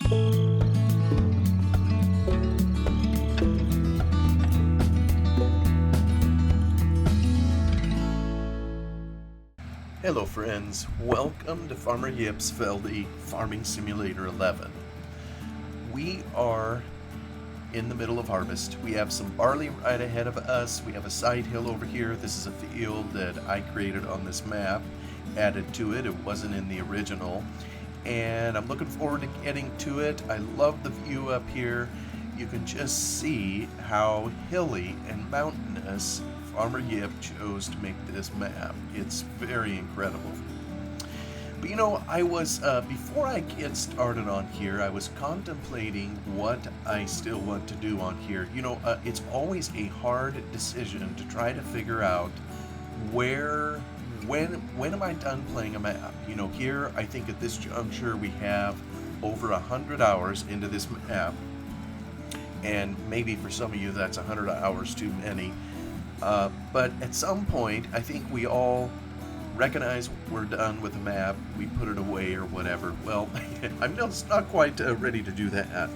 Hello friends, welcome to Farmer Yip's Feldy Farming Simulator 11. We are in the middle of harvest. We have some barley right ahead of us. We have a side hill over here. This is a field that I created on this map, added to it. It wasn't in the original. And I'm looking forward to getting to it. I love the view up here. You can just see how hilly and mountainous Farmer Yip chose to make this map. It's very incredible. But you know, I was, before I get started on here, I was contemplating what I still want to do on here. You know, it's always a hard decision to try to figure out when am I done playing a map? You know, here, I think at this juncture we have over 100 hours into this map. And maybe for some of you that's 100 hours too many. But at some point, I think we all recognize we're done with the map, we put it away or whatever. Well, I'm not quite ready to do that.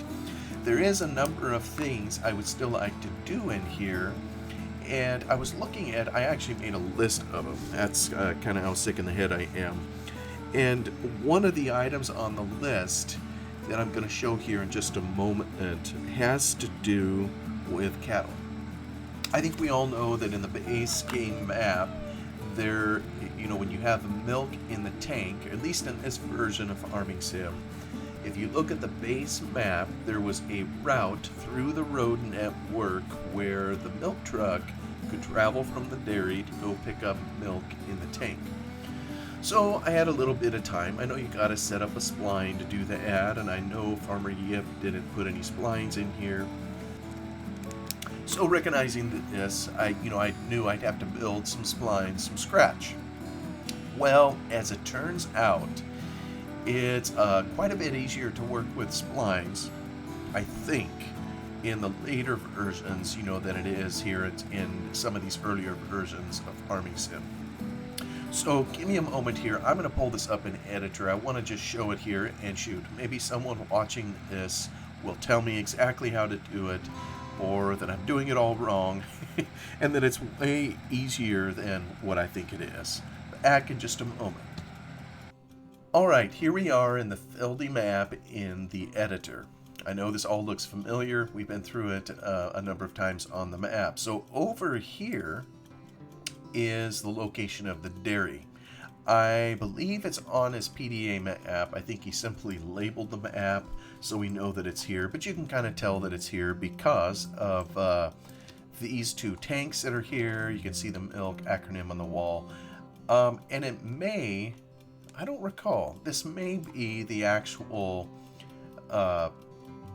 There is a number of things I would still like to do in here, and I was looking at, I actually made a list of them. That's kind of how sick in the head I am. And one of the items on the list that I'm going to show here in just a moment has to do with cattle. I think we all know that in the base game map, there, you know, when you have milk in the tank, at least in this version of Farming Sim, if you look at the base map, there was a route through the road network where the milk truck could travel from the dairy to go pick up milk in the tank. So I had a little bit of time. I know you gotta set up a spline to do that, and I know Farmer Yip didn't put any splines in here. So recognizing this, I knew I'd have to build some splines from scratch. Well, as it turns out, it's quite a bit easier to work with splines, I think, in the later versions, you know, than it is here in some of these earlier versions of Farming Sim. So give me a moment here. I'm going to pull this up in Editor. I want to just show it here, and shoot, maybe someone watching this will tell me exactly how to do it, or that I'm doing it all wrong, and that it's way easier than what I think it is. Back in just a moment. Alright, here we are in the Feldy map in the editor. I know this all looks familiar. We've been through it a number of times on the map. So over here is the location of the dairy. I believe it's on his PDA map. I think he simply labeled the map so we know that it's here, but you can kind of tell that it's here because of these two tanks that are here. You can see the milk acronym on the wall. And it may, I don't recall, this may be the actual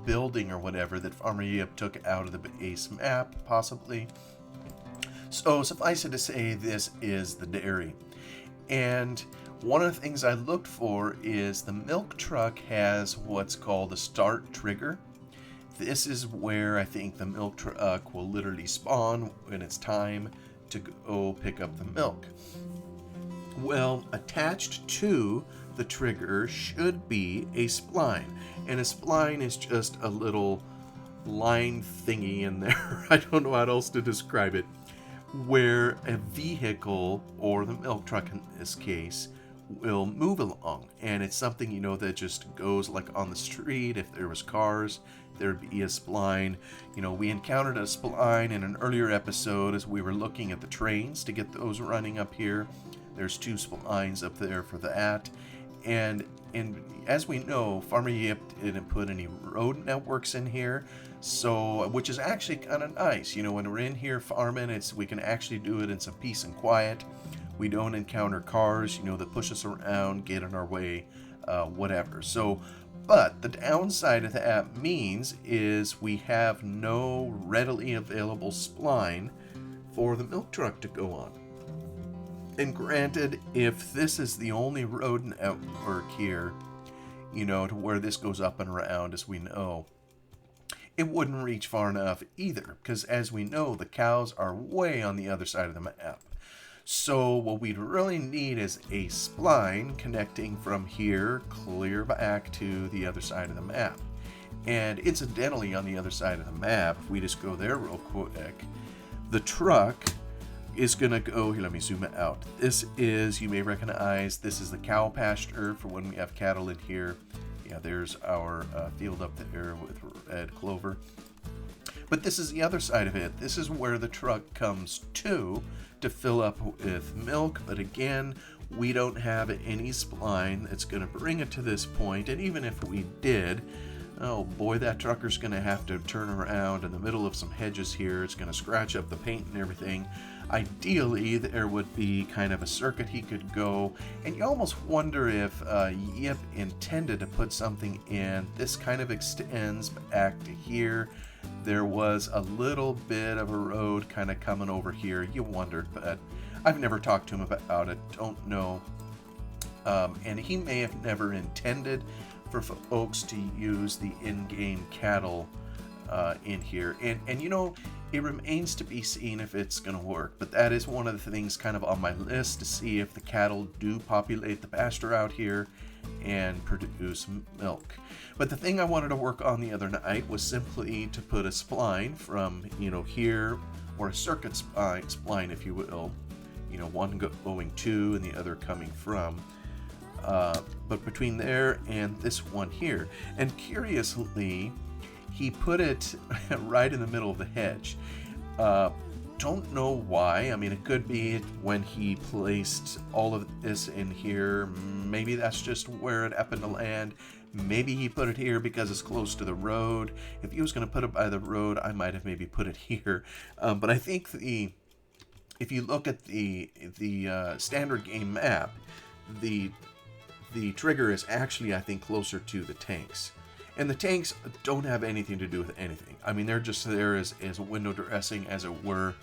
building or whatever that Farmer Yip took out of the base map, possibly. So suffice it to say, this is the dairy. And one of the things I looked for is the milk truck has what's called a start trigger. This is where I think the milk truck will literally spawn when it's time to go pick up the milk. Well, attached to the trigger should be a spline. And a spline is just a little line thingy in there. I don't know how else to describe it, where a vehicle, or the milk truck in this case, will move along. And it's something, you know, that just goes like on the street. If there was cars, there'd be a spline. You know, we encountered a spline in an earlier episode as we were looking at the trains to get those running up here. There's two splines up there for that. And as we know, Farmer Yip didn't put any road networks in here, so, which is actually kind of nice. You know, when we're in here farming, we can actually do it in some peace and quiet. We don't encounter cars, you know, that push us around, get in our way, whatever. So, but the downside of that means is we have no readily available spline for the milk truck to go on. And granted, if this is the only road network here, you know, to where this goes up and around, as we know, it wouldn't reach far enough either, because as we know, the cows are way on the other side of the map. So what we'd really need is a spline connecting from here clear back to the other side of the map. And incidentally, on the other side of the map, if we just go there real quick, the truck is gonna go here. Let me zoom it out. This is, you may recognize, this is the cow pasture for when we have cattle in here. Yeah, there's our field up there with red clover. But this is the other side of it. This is where the truck comes to fill up with milk. But again, we don't have any spline that's going to bring it to this point. And even if we did, oh boy, that trucker's going to have to turn around in the middle of some hedges here. It's going to scratch up the paint and everything. Ideally, there would be kind of a circuit he could go, and you almost wonder if Yip intended to put something in. This kind of extends back to here. There was a little bit of a road kind of coming over here. You wondered, but I've never talked to him about it. Don't know. And he may have never intended for folks to use the in-game cattle in here. And you know, it remains to be seen if it's going to work. But that is one of the things kind of on my list, to see if the cattle do populate the pasture out here and produce milk. But the thing I wanted to work on the other night was simply to put a spline from, you know, here, or a circuit spline, if you will, you know, one going to and the other coming from, but between there and this one here. And curiously, he put it right in the middle of the hedge. Don't know why. I mean, it could be when he placed all of this in here. Maybe that's just where it happened to land. Maybe he put it here because it's close to the road. If he was going to put it by the road, I might have maybe put it here. But I think if you look at the standard game map, the trigger is actually, I think, closer to the tanks. And the tanks don't have anything to do with anything. I mean, they're just there as window dressing, as it were.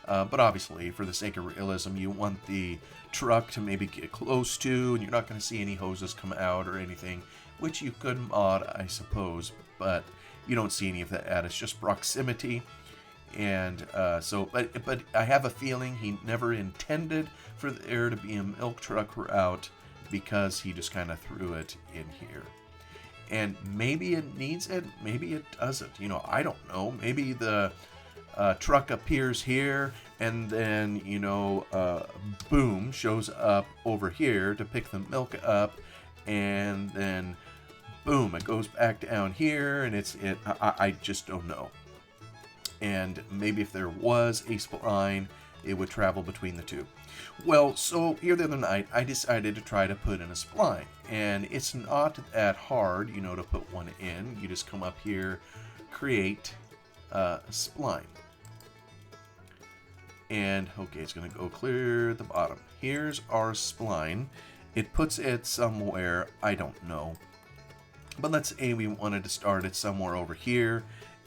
But obviously, for the sake of realism, you want the truck to maybe get close to, and you're not going to see any hoses come out or anything, which you could mod, I suppose, but you don't see any of that. It's just proximity. And but I have a feeling he never intended for there to be a milk truck route, because he just kind of threw it in here. And maybe it needs it, maybe it doesn't. You know, I don't know. Maybe the truck appears here, and then, you know, boom, shows up over here to pick the milk up, and then boom, it goes back down here, and I just don't know. And maybe if there was a spline, it would travel between the two. Well, so here the other night, I decided to try to put in a spline. And it's not that hard, you know, to put one in. You just come up here, create a spline. And, okay, it's going to go clear at the bottom. Here's our spline. It puts it somewhere, I don't know. But let's say we wanted to start it somewhere over here.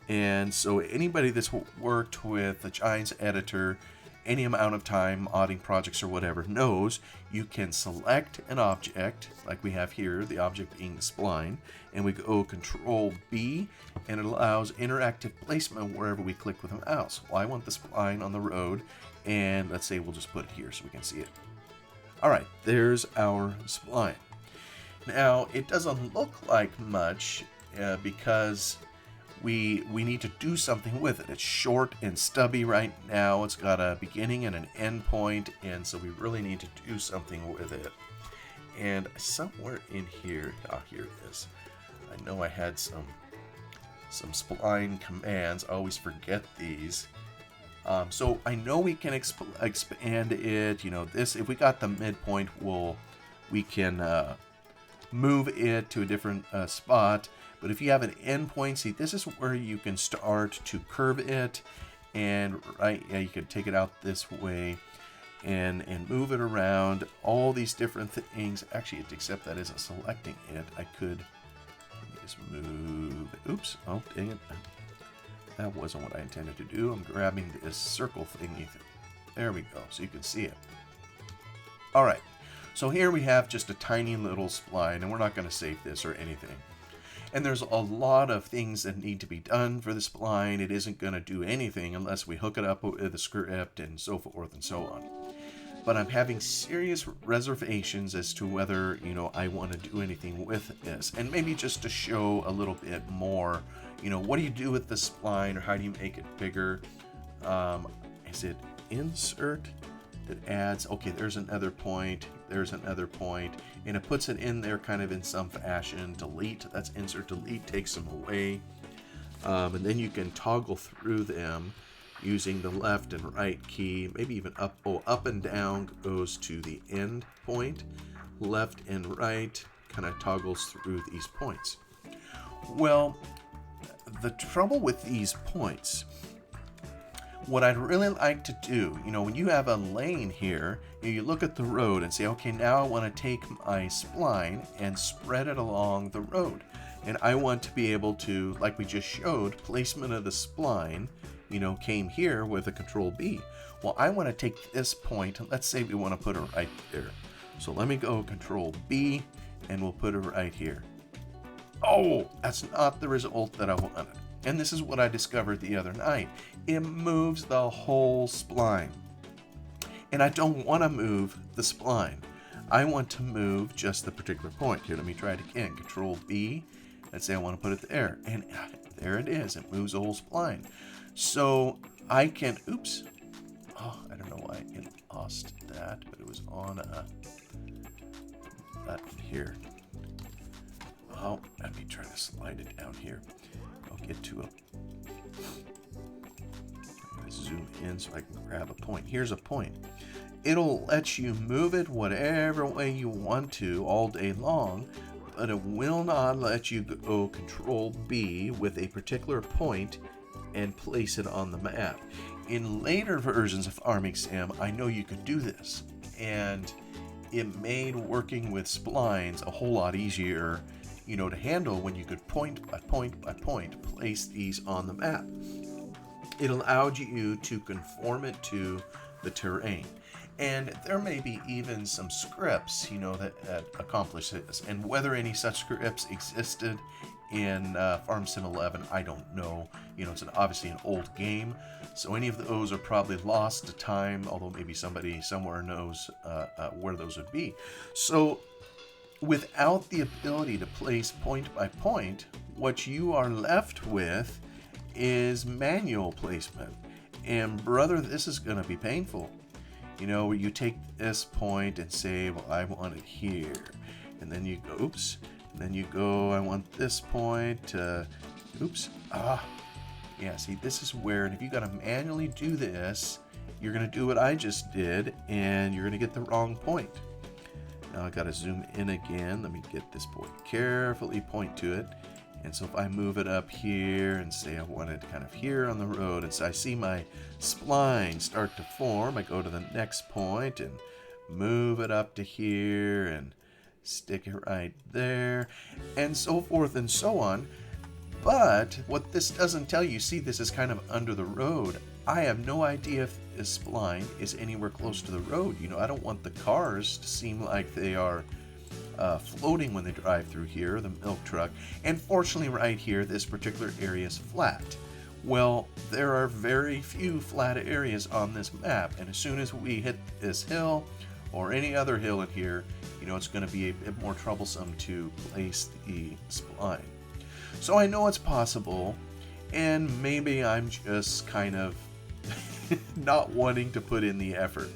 And so anybody that's worked with the Giants editor any amount of time, modding projects or whatever, knows you can select an object, like we have here, the object being the spline, and we go Control B, and it allows interactive placement wherever we click with a mouse. Well, I want the spline on the road, and let's say we'll just put it here so we can see it. Alright, there's our spline. Now, it doesn't look like much because we need to do something with it. It's short and stubby right now. It's got a beginning and an end point, and so we really need to do something with it. And somewhere in here, here it is. I know I had some spline commands. I always forget these. So I know we can expand it. You know, this, if we got the midpoint, we can move it to a different spot. But if you have an endpoint, see, this is where you can start to curve it, and you can take it out this way and move it around. All these different things. Actually, except that isn't selecting it. I could just move. Oops! Oh, dang it! That wasn't what I intended to do. I'm grabbing this circle thingy. There we go. So you can see it. All right. So here we have just a tiny little spline, and we're not going to save this or anything. And there's a lot of things that need to be done for the spline. It isn't going to do anything unless we hook it up with the script and so forth and so on. but I'm having serious reservations as to whether, I want to do anything with this. And maybe just to show a little bit more, what do you do with the spline, or how do you make it bigger? Is it insert? It adds, okay, there's another point, and it puts it in there kind of in some fashion. Delete, that's insert, delete, takes them away. And then you can toggle through them using the left and right key, maybe even up and down goes to the end point. Left and right kind of toggles through these points. Well, the trouble with these points, what I'd really like to do, when you have a lane here, you look at the road and say, okay, now I want to take my spline and spread it along the road. And I want to be able to, like we just showed, placement of the spline, came here with a Control B. Well, I want to take this point, and let's say we want to put it right there. So let me go Control B, and we'll put it right here. Oh, that's not the result that I wanted. And this is what I discovered the other night. It moves the whole spline. And I don't want to move the spline. I want to move just the particular point. Here, let me try it again. Control B. Let's say I want to put it there. And there it is. It moves the whole spline. So I can, oops. Oh, I don't know why it lost that, but it was on a button here. Oh, let me try to slide it down here. I'll get to it. I'm going to zoom in so I can grab a point. Here's a point. It'll let you move it whatever way you want to all day long, but it will not let you go Control B with a particular point and place it on the map. In later versions of Farming Sim, I know you could do this, and it made working with splines a whole lot easier, to handle when you could point by point by point place these on the map. It allowed you to conform it to the terrain. And there may be even some scripts, that accomplish this. And whether any such scripts existed in Farm Sim 11, I don't know. It's obviously an old game, so any of those are probably lost to time, although maybe somebody somewhere knows where those would be. So without the ability to place point by point, what you are left with is manual placement. And brother, this is going to be painful. Where you take this point and say, well, I want it here. And then you go, oops. And then you go, I want this point. Oops. Yeah, see, this is where, and if you got to manually do this, you're going to do what I just did, and you're going to get the wrong point. Now I got to zoom in again. Let me get this point. Carefully point to it. And so if I move it up here and say I want it kind of here on the road, and so I see my spline start to form, I go to the next point and move it up to here and stick it right there, and so forth and so on. But what this doesn't tell you, see, this is kind of under the road. I have no idea if this spline is anywhere close to the road. I don't want the cars to seem like they are floating when they drive through here, the milk truck. And fortunately right here, this particular area is flat. Well, there are very few flat areas on this map, and as soon as we hit this hill or any other hill in here, it's going to be a bit more troublesome to place the spline. So I know it's possible, and maybe I'm just kind of not wanting to put in the effort.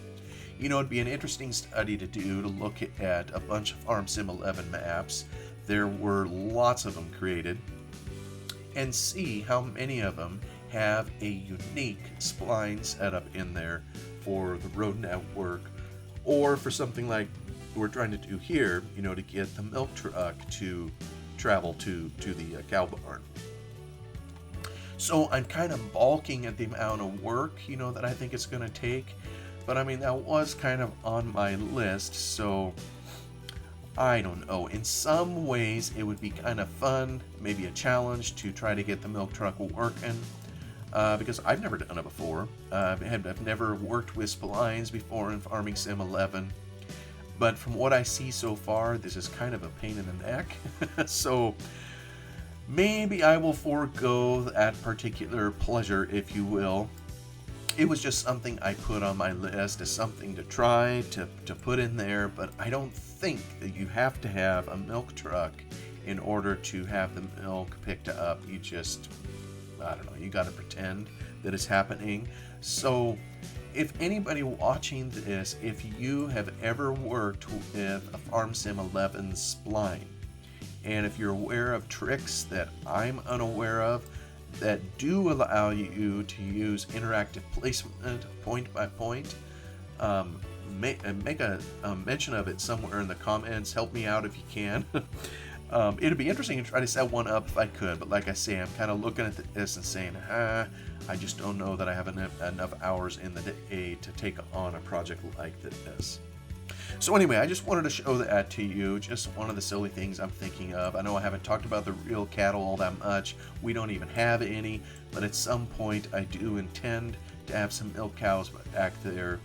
It'd be an interesting study to do, to look at a bunch of Farm Sim 11 maps. There were lots of them created, and see how many of them have a unique spline setup in there for the road network, or for something like we're trying to do here, to get the milk truck to travel to the cow barn. So I'm kind of balking at the amount of work, that I think it's going to take. But I mean, that was kind of on my list, so I don't know. In some ways, it would be kind of fun, maybe a challenge to try to get the milk truck working, because I've never done it before. I've never worked with splines before in Farming Sim 11, but from what I see so far, this is kind of a pain in the neck. So maybe I will forego that particular pleasure, if you will, it was just something I put on my list as something to try to put in there, but I don't think that you have to have a milk truck in order to have the milk picked up. You just, I don't know, you got to pretend that it's happening. So if anybody watching this, if you have ever worked with a Farm Sim 11 spline, and if you're aware of tricks that I'm unaware of that do allow you to use interactive placement point by point, make a mention of it somewhere in the comments. Help me out if you can. It'd be interesting to try to set one up if I could, but like I say, I'm kind of looking at this and saying, I just don't know that I have enough hours in the day to take on a project like this. So anyway, I just wanted to show that to you, just one of the silly things I'm thinking of. I know I haven't talked about the real cattle all that much. We don't even have any, but at some point I do intend to have some milk cows back there.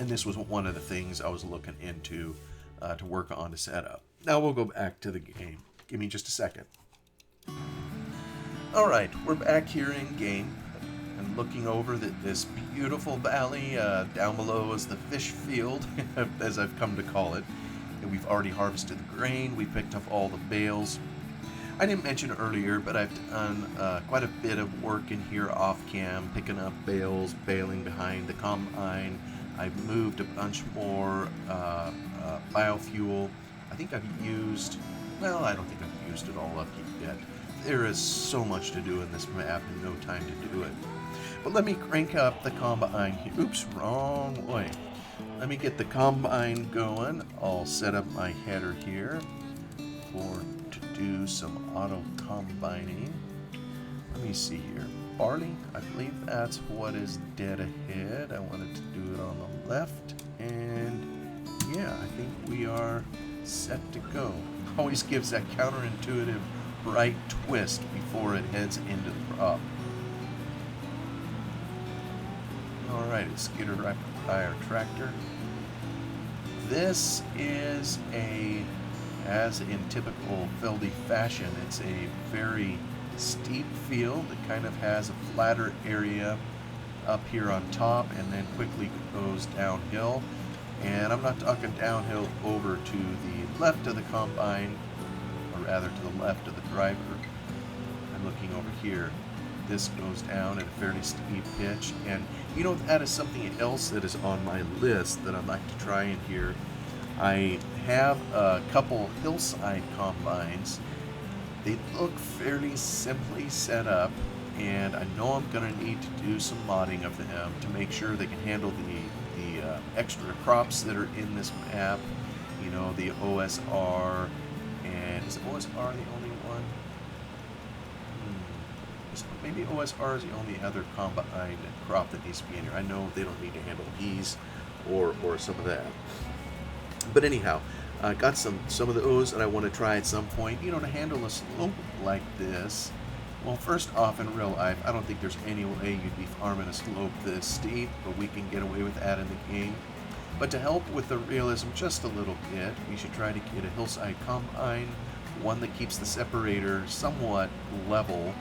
And this was one of the things I was looking into to work on to set up. Now we'll go back to the game. Give me just a second. Alright, we're back here in game and looking over this beautiful valley. Down below is the fish field, as I've come to call it. And we've already harvested the grain. We picked up all the bales. I didn't mention earlier, but I've done quite a bit of work in here off cam, picking up bales, baling behind the combine. I've moved a bunch more biofuel. I think I've used, well, I don't think I've used it all up yet. There is so much to do in this map and no time to do it. But let me crank up the combine here. Oops, wrong way. Let me get the combine going. I'll set up my header here to do some auto combining. Let me see here. Barley, I believe that's what is dead ahead. I wanted to do it on the left. And yeah, I think we are set to go. Always gives that counterintuitive right twist before it heads into the crop. Alright, it's skittered right by our tractor. This is as in typical Feldy fashion, it's a very steep field. It kind of has a flatter area up here on top and then quickly goes downhill. And I'm not talking downhill over to the left of the combine, or rather to the left of the driver. I'm looking over here. This goes down at a fairly steep pitch, and you know, that is something else that is on my list that I'd like to try in here. I have a couple hillside combines. They look fairly simply set up, and I know I'm going to need to do some modding of them to make sure they can handle the extra crops that are in this map. You know, the OSR, and is OSR the only one? Maybe OSR is the only other combined crop that needs to be in here. I know they don't need to handle peas or some of that. But anyhow, I got some of those that I want to try at some point. You know, to handle a slope like this. Well, first off, in real life, I don't think there's any way you'd be farming a slope this steep, but we can get away with that in the game. But to help with the realism just a little bit, we should try to get a hillside combine, one that keeps the separator somewhat level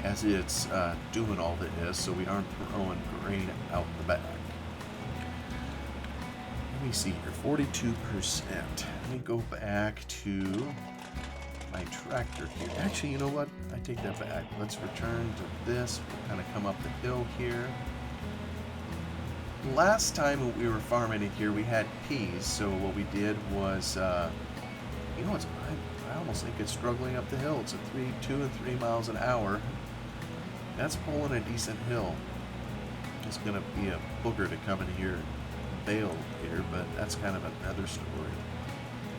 as it's doing all this, so we aren't throwing grain out the back. Let me see here, 42%. Let me go back to my tractor here. Actually, you know what? I take that back. Let's return to this. We'll kind of come up the hill here. Last time when we were farming in here, we had peas, so what we did was, you know, I almost think it's struggling up the hill. It's at 2 and 3 miles an hour. That's pulling a decent hill. It's going to be a booger to come in here and bale here, but that's kind of another story.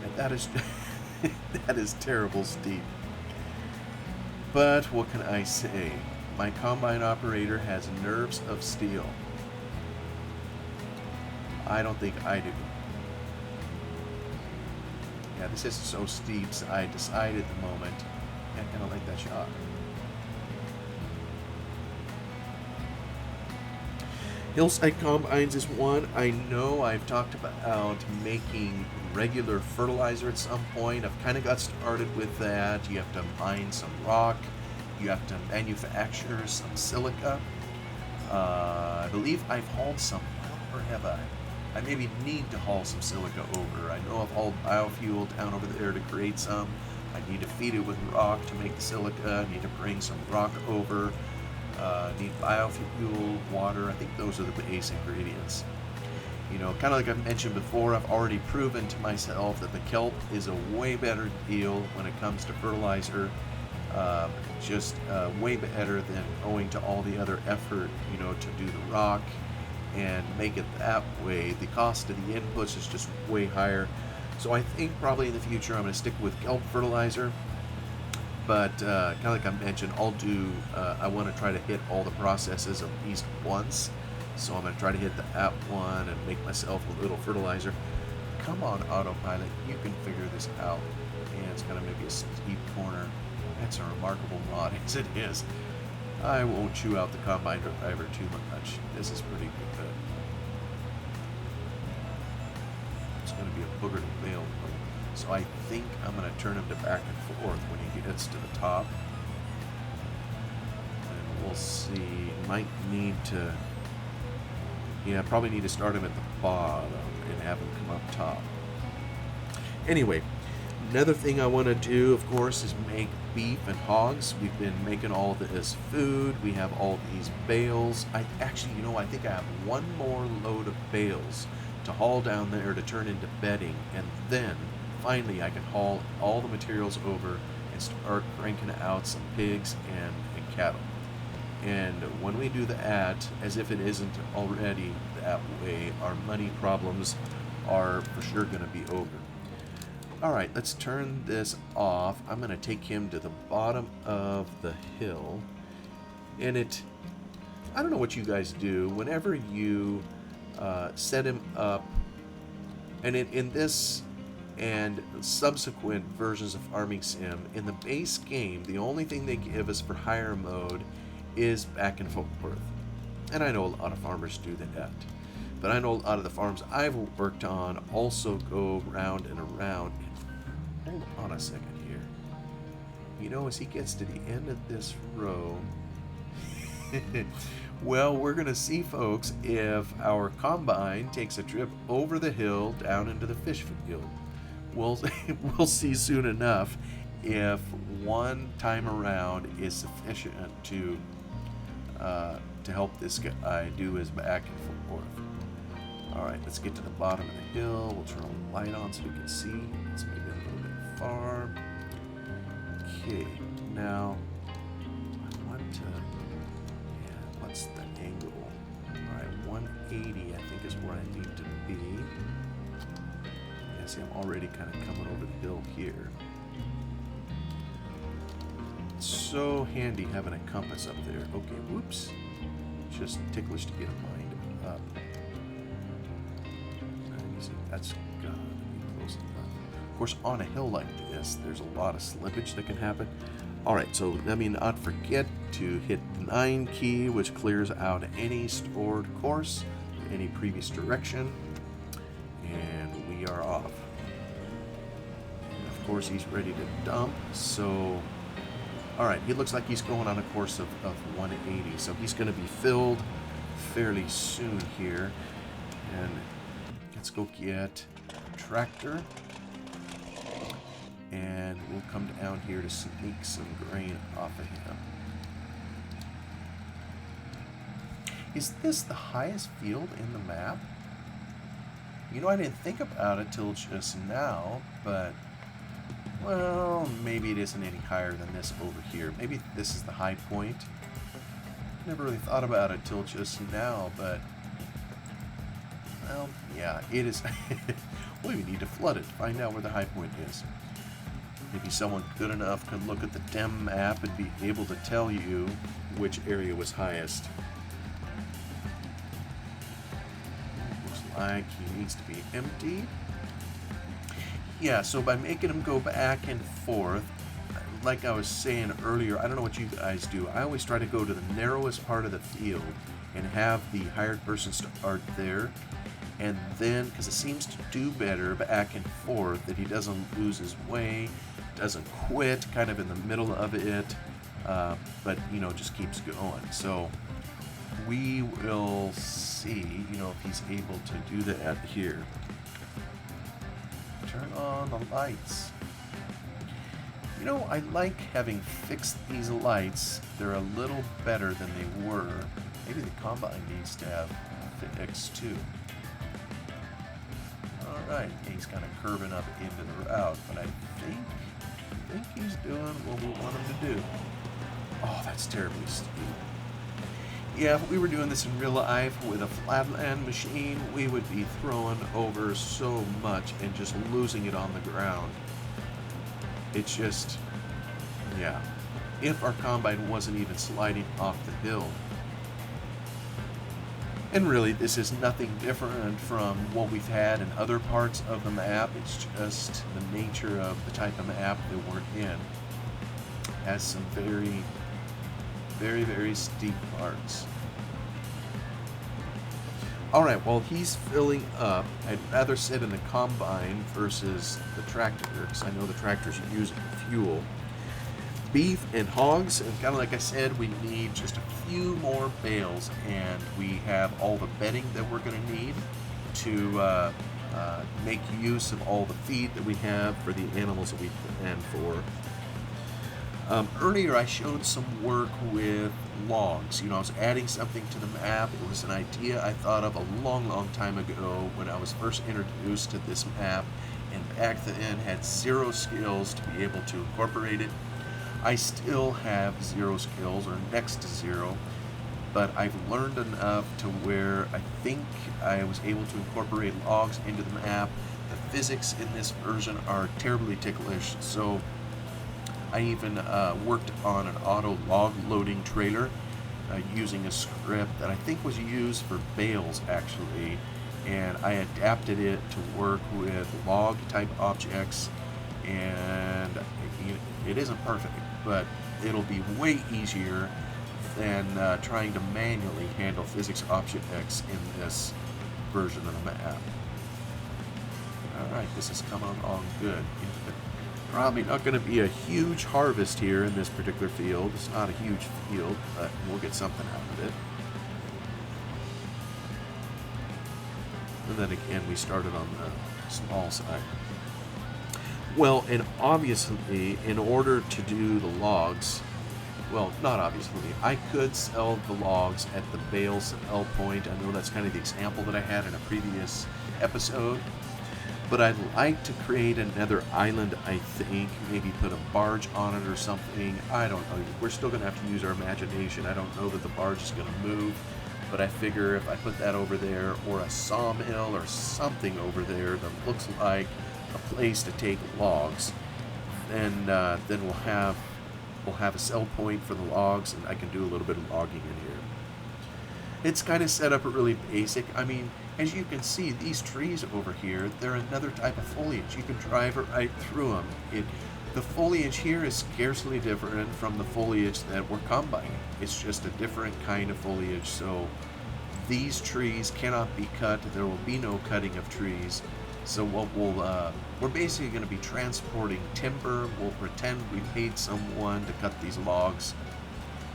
And that is that is terrible steep. But what can I say? My combine operator has nerves of steel. I don't think I do. Yeah, this is so steep, so I decided at the moment, I'm gonna like that shot. Hillside combines is one. I know I've talked about making regular fertilizer at some point. I've kind of got started with that. You have to mine some rock. You have to manufacture some silica. I believe I've hauled some, or have I? I maybe need to haul some silica over. I know I've hauled biofuel down over there to create some. I need to feed it with rock to make the silica. I need to bring some rock over. Need biofuel, water. I think those are the base ingredients. You know, kind of like I mentioned before, I've already proven to myself that the kelp is a way better deal when it comes to fertilizer. Just way better than owing to all the other effort, you know, to do the rock and make it that way. The cost of the inputs is just way higher. So I think probably in the future I'm going to stick with kelp fertilizer. But kind of like I mentioned, I want to try to hit all the processes at least once. So I'm going to try to hit the app one and make myself a little fertilizer. Come on, autopilot, you can figure this out. And it's going to maybe a steep corner. That's a remarkable mod as it is. I won't chew out the combine driver too much. This is pretty good. It's going to be a booger to bail. So I think I'm going to turn him to back and forth when he gets to the top. And we'll see. Might need to... Yeah, probably need to start him at the bottom and have him come up top. Anyway, another thing I want to do, of course, is make beef and hogs. We've been making all this food. We have all these bales. I think I have one more load of bales to haul down there to turn into bedding, and then finally I can haul all the materials over and start cranking out some pigs and cattle. And when we do that, as if it isn't already that way, our money problems are for sure going to be over. Alright, let's turn this off. I'm going to take him to the bottom of the hill. And I don't know what you guys do. Whenever you set him up, and in this and subsequent versions of Farming Sim, in the base game, the only thing they give us for higher mode is back and forth. And I know a lot of farmers do that. But I know a lot of the farms I've worked on also go round and around. Hold on a second here. You know, as he gets to the end of this row, well, we're going to see, folks, if our combine takes a trip over the hill down into the fish field. We'll see soon enough if one time around is sufficient to help this guy do his back and forth. Alright, let's get to the bottom of the hill. We'll turn the light on so we can see. Let's make it a little bit far. Okay, now I want to... Yeah, what's the angle? Alright, 180 I think is where I need to be. Yeah, see, I'm already kind of coming over the hill here. It's so handy having a compass up there. Okay, whoops. Just ticklish to get a mind up. That's gotta be close enough. Of course, on a hill like this, there's a lot of slippage that can happen. Alright, so let me not forget to hit the 9 key, which clears out any stored course, any previous direction, and we are off. And of course, he's ready to dump, so... Alright, he looks like he's going on a course of 180, so he's going to be filled fairly soon here. And let's go get a tractor, and we'll come down here to sneak some grain off of him. Is this the highest field in the map? You know, I didn't think about it till just now, but, well, maybe it isn't any higher than this over here. Maybe this is the high point. Never really thought about it till just now, but, well, yeah, it is. Well, we need to flood it, find out where the high point is. Maybe someone good enough could look at the DEM map and be able to tell you which area was highest. Looks like he needs to be empty. Yeah, so by making him go back and forth, like I was saying earlier, I don't know what you guys do. I always try to go to the narrowest part of the field and have the hired person start there. And then, because it seems to do better back and forth, that he doesn't lose his way, doesn't quit kind of in the middle of it, but, you know, just keeps going. So we will see, if he's able to do that here. Turn on the lights. I like having fixed these lights. They're a little better than they were. Maybe the combine needs to have fixed too. Alright, he's kind of curving up into the route, but I think he's doing what we want him to do. Oh, that's terribly steep. Yeah, if we were doing this in real life with a flatland machine, we would be throwing over so much and just losing it on the ground. It's just, yeah. If our combine wasn't even sliding off the hill. And really, this is nothing different from what we've had in other parts of the map. It's just the nature of the type of map that we're in. Has some very, very, very steep parts. Alright, while he's filling up, I'd rather sit in the combine versus the tractor, because I know the tractor's using fuel. Beef and hogs, and kind of like I said, we need just a few more bales, and we have all the bedding that we're going to need to make use of all the feed that we have for the animals that we plan for. Earlier I showed some work with logs. I was adding something to the map. It was an idea I thought of a long, long time ago when I was first introduced to this map, and back then had zero skills to be able to incorporate it. I still have zero skills, or next to zero, but I've learned enough to where I think I was able to incorporate logs into the map. The physics in this version are terribly ticklish, so I even worked on an auto log loading trailer using a script that I think was used for bales actually, and I adapted it to work with log type objects, and it isn't perfect, but it'll be way easier than trying to manually handle physics objects in this version of the map. Alright, this is coming along good. Probably not going to be a huge harvest here in this particular field. It's not a huge field, but we'll get something out of it. And then again, we started on the small side. Well, and obviously, in order to do the logs, well, not obviously, I could sell the logs at the bale sell point. I know that's kind of the example that I had in a previous episode. But I'd like to create another island, I think. Maybe put a barge on it or something. I don't know. We're still going to have to use our imagination. I don't know that the barge is going to move. But I figure if I put that over there, or a sawmill or something over there that looks like a place to take logs, then we'll have a sell point for the logs, and I can do a little bit of logging in here. It's kind of set up really basic. I mean, as you can see, these trees over here, they're another type of foliage. You can drive right through them. The foliage here is scarcely different from the foliage that we're combining. It's just a different kind of foliage. So these trees cannot be cut. There will be no cutting of trees. So what we're basically going to be transporting timber. We'll pretend we paid someone to cut these logs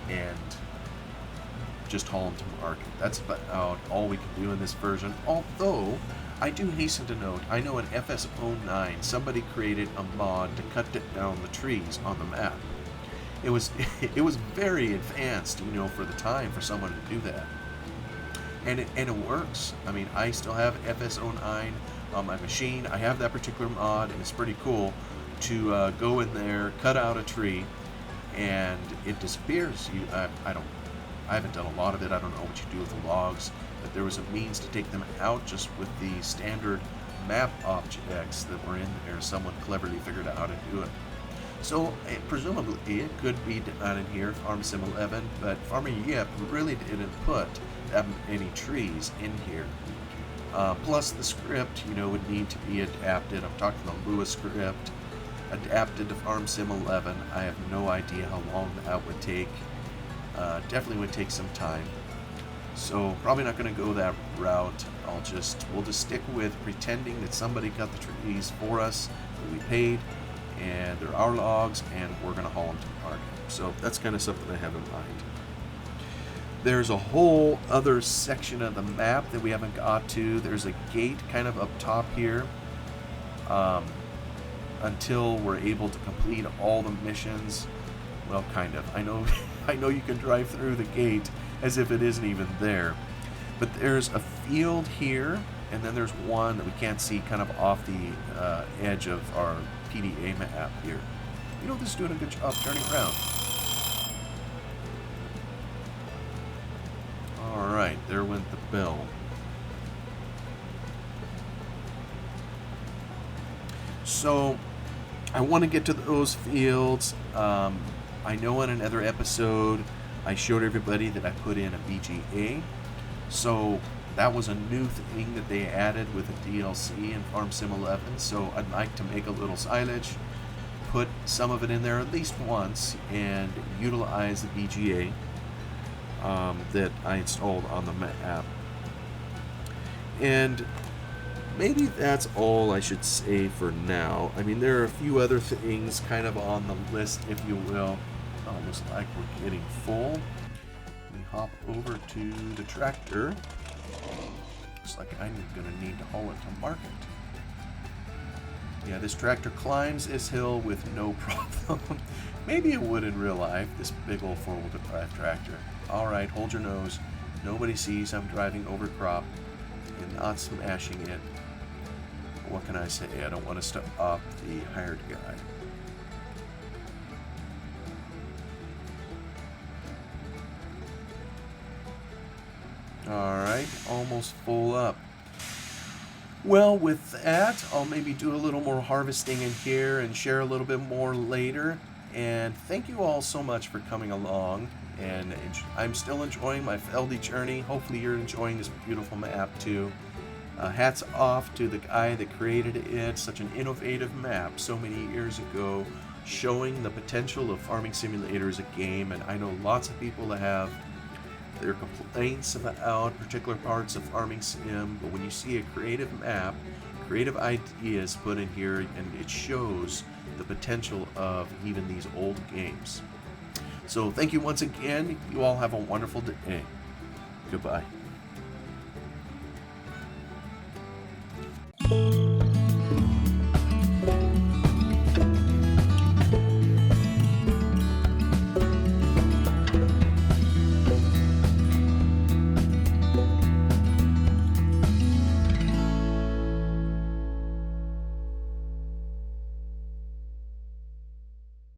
and just haul them to market. That's about all we can do in this version. Although, I do hasten to note, I know in FS09, somebody created a mod to cut down the trees on the map. It was very advanced, for the time for someone to do that. And it works. I mean, I still have FS09 on my machine. I have that particular mod, and it's pretty cool to go in there, cut out a tree, and it disappears. I haven't done a lot of it. I don't know what you do with the logs, but there was a means to take them out just with the standard map objects that were in there. Someone cleverly figured out how to do it. So presumably it could be done in here, Farm Sim 11, but Farmer Yip really didn't put that many trees in here. Plus the script, would need to be adapted. I'm talking the Lewis script, adapted to Farm Sim 11. I have no idea how long that would take. Definitely would take some time. So probably not going to go that route. We'll just stick with pretending that somebody cut the trees for us, that we paid, and they're our logs, and we're going to haul them to the market. So that's kind of something I have in mind. There's a whole other section of the map that we haven't got to. There's a gate kind of up top here. Until we're able to complete all the missions. Well, kind of. I know I know you can drive through the gate as if it isn't even there. But there's a field here, and then there's one that we can't see kind of off the edge of our PDA map here. You know, this is doing a good job turning around. Alright, there went the bell. So, I want to get to those fields. I know in another episode I showed everybody that I put in a BGA. So that was a new thing that they added with the DLC in Farm Sim 11. So I'd like to make a little silage, put some of it in there at least once, and utilize the BGA that I installed on the map. And maybe that's all I should say for now. I mean, there are a few other things kind of on the list, if you will. Almost like we're getting full. We hop over to the tractor. Looks like I'm going to need to haul it to market. Yeah, this tractor climbs this hill with no problem. Maybe it would in real life, this big old four-wheel drive tractor. Alright, hold your nose. Nobody sees I'm driving over crop and not smashing it. What can I say? I don't want to stop the hired guy. Alright, almost full up. Well, with that, I'll maybe do a little more harvesting in here and share a little bit more later. And thank you all so much for coming along. And I'm still enjoying my Feldy journey. Hopefully you're enjoying this beautiful map too. Hats off to the guy that created it. Such an innovative map so many years ago, showing the potential of Farming Simulator as a game. And I know lots of people that have their complaints about particular parts of Farming Sim, but when you see a creative map, creative ideas put in here, and it shows the potential of even these old games. So thank you once again. You all have a wonderful day. Goodbye.